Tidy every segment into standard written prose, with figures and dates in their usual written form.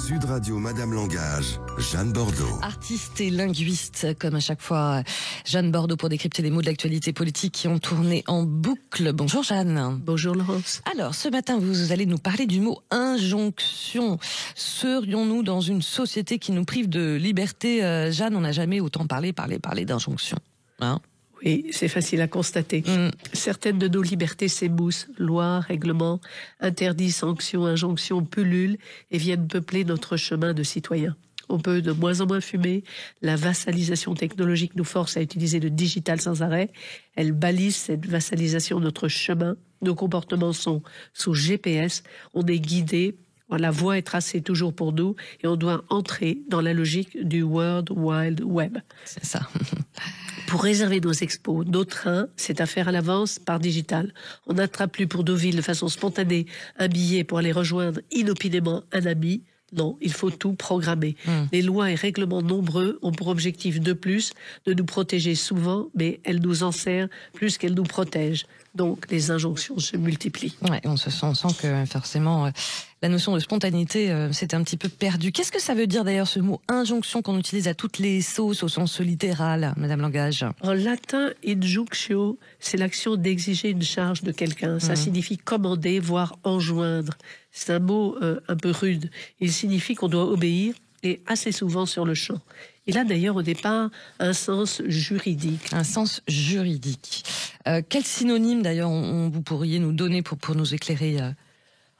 Sud Radio Madame Langage, Jeanne Bordeaux. Artiste et linguiste, comme à chaque fois, Jeanne Bordeaux pour décrypter les mots de l'actualité politique qui ont tourné en boucle. Bonjour Jeanne. Bonjour Laurence. Alors, ce matin, vous allez nous parler du mot injonction. Serions-nous dans une société qui nous prive de liberté? Jeanne, on n'a jamais autant parlé d'injonction. Hein? Oui, c'est facile à constater. Certaines de nos libertés s'émoussent. Lois, règlements, interdits, sanctions, injonctions pullulent et viennent peupler notre chemin de citoyen. On peut de moins en moins fumer. La vassalisation technologique nous force à utiliser le digital sans arrêt. Elle balise cette vassalisation notre chemin. Nos comportements sont sous GPS. On est guidé. La voie est tracée toujours pour nous et on doit entrer dans la logique du World Wide Web. C'est ça. Pour réserver nos expos, nos trains, c'est à faire à l'avance par digital. On n'attrape plus pour Deauville de façon spontanée un billet pour aller rejoindre inopinément un ami. Non, il faut tout programmer. Les lois et règlements nombreux ont pour objectif de plus de nous protéger souvent, mais elles nous enserrent plus qu'elles nous protègent. Donc les injonctions se multiplient. Ouais, on sent que forcément la notion de spontanéité s'est un petit peu perdue. Qu'est-ce que ça veut dire d'ailleurs ce mot injonction qu'on utilise à toutes les sauces au sens littéral, Madame Langage? En latin, injunctio, c'est l'action d'exiger une charge de quelqu'un. Ça signifie commander, voire enjoindre. C'est un mot un peu rude. Il signifie qu'on doit obéir et assez souvent sur le champ. Il a d'ailleurs au départ un sens juridique. Un sens juridique. Quel synonyme d'ailleurs vous pourriez nous donner pour nous éclairer?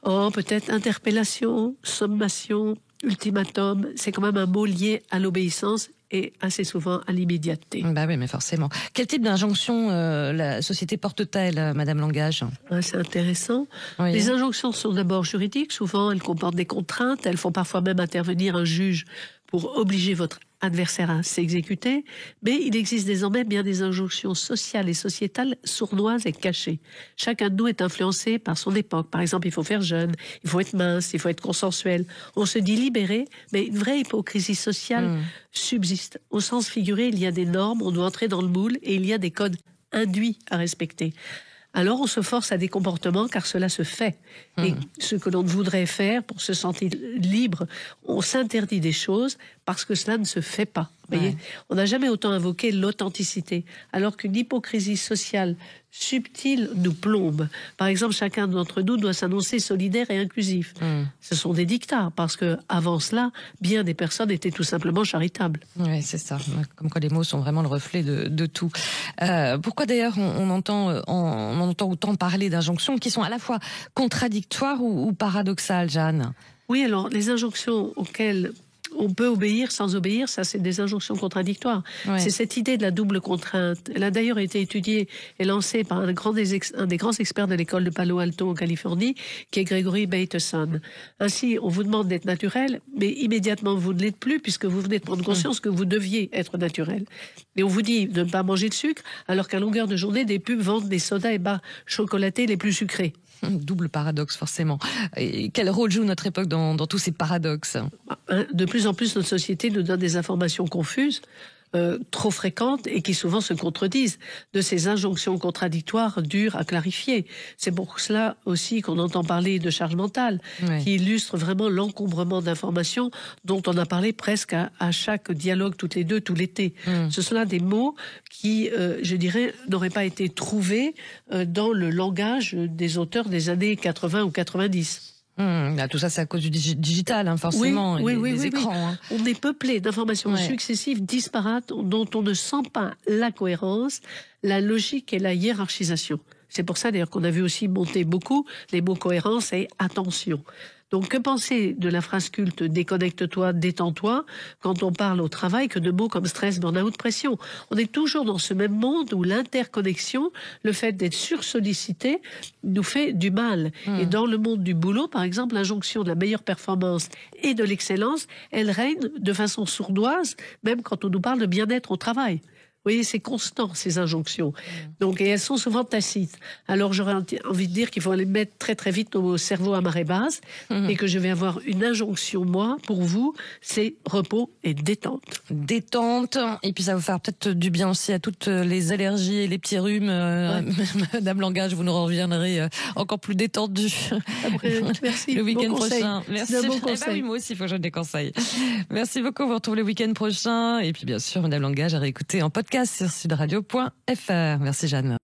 Oh, peut-être interpellation, sommation, ultimatum. C'est quand même un mot lié à l'obéissance et assez souvent à l'immédiateté. Bah oui, mais forcément. Quel type d'injonction la société porte-t-elle, Madame Langage? C'est intéressant. Oui. Les injonctions sont d'abord juridiques. Souvent, elles comportent des contraintes. Elles font parfois même intervenir un juge pour obliger votre adversaire à s'exécuter, mais il existe désormais bien des injonctions sociales et sociétales sournoises et cachées. Chacun de nous est influencé par son époque. Par exemple, il faut faire jeune, il faut être mince, il faut être consensuel. On se dit libéré, mais une vraie hypocrisie sociale subsiste. Au sens figuré, il y a des normes, on doit entrer dans le moule et il y a des codes induits à respecter. Alors on se force à des comportements car cela se fait. Et ce que l'on voudrait faire pour se sentir libre, on s'interdit des choses parce que cela ne se fait pas. Voyez, on n'a jamais autant invoqué l'authenticité, alors qu'une hypocrisie sociale subtile nous plombe. Par exemple, chacun d'entre nous doit s'annoncer solidaire et inclusif. Ce sont des dictats, parce que avant cela, bien des personnes étaient tout simplement charitables. Oui, c'est ça. Comme quoi les mots sont vraiment le reflet de tout. Pourquoi d'ailleurs on entend autant parler d'injonctions qui sont à la fois contradictoires ou paradoxales, Jeanne? Oui, alors les injonctions auxquelles on peut obéir sans obéir, ça c'est des injonctions contradictoires. Ouais. C'est cette idée de la double contrainte. Elle a d'ailleurs été étudiée et lancée par un des grands experts de l'école de Palo Alto en Californie, qui est Gregory Bateson. Ainsi, on vous demande d'être naturel, mais immédiatement vous ne l'êtes plus puisque vous venez de prendre conscience que vous deviez être naturel. Et on vous dit de ne pas manger de sucre, alors qu'à longueur de journée, des pubs vendent des sodas et bars chocolatés les plus sucrés. Double paradoxe, forcément. Et quel rôle joue notre époque dans tous ces paradoxes? De plus en plus, notre société nous donne des informations confuses, trop fréquentes et qui souvent se contredisent. De ces injonctions contradictoires dures à clarifier. C'est pour cela aussi qu'on entend parler de charge mentale, qui illustre vraiment l'encombrement d'informations dont on a parlé presque à chaque dialogue toutes les deux, tout l'été. Ce sont là des mots qui, je dirais, n'auraient pas été trouvés dans le langage des auteurs des années 80 ou 90. Tout ça, c'est à cause du digital, forcément, des écrans. Hein. On est peuplé d'informations successives, disparates, dont on ne sent pas la cohérence, la logique et la hiérarchisation. C'est pour ça, d'ailleurs, qu'on a vu aussi monter beaucoup les mots cohérence et attention. Donc, que penser de la phrase culte « déconnecte-toi, détends-toi » quand on parle au travail que de mots comme stress, burn-out, pression? On est toujours dans ce même monde où l'interconnexion, le fait d'être sursollicité, nous fait du mal. Et dans le monde du boulot, par exemple, l'injonction de la meilleure performance et de l'excellence, elle règne de façon sournoise, même quand on nous parle de bien-être au travail. voyez, c'est constant, ces injonctions. Donc, et elles sont souvent tacites. Alors, j'aurais envie de dire qu'il faut les mettre très très vite au cerveau à marée basse et que je vais avoir une injonction, moi, pour vous, c'est repos et détente. Détente, et puis ça va vous faire peut-être du bien aussi à toutes les allergies et les petits rhumes. Madame Langage, vous nous reviendrez encore plus détendu. Après, merci. Le week-end bon prochain. Merci. C'est un bon Eh ben conseil. oui, moi aussi, il faut que je donne des conseils. Merci beaucoup. On vous retrouve le week-end prochain. Et puis, bien sûr, Madame Langage à réécouter en podcast sur sudradio.fr. Merci, Jeanne.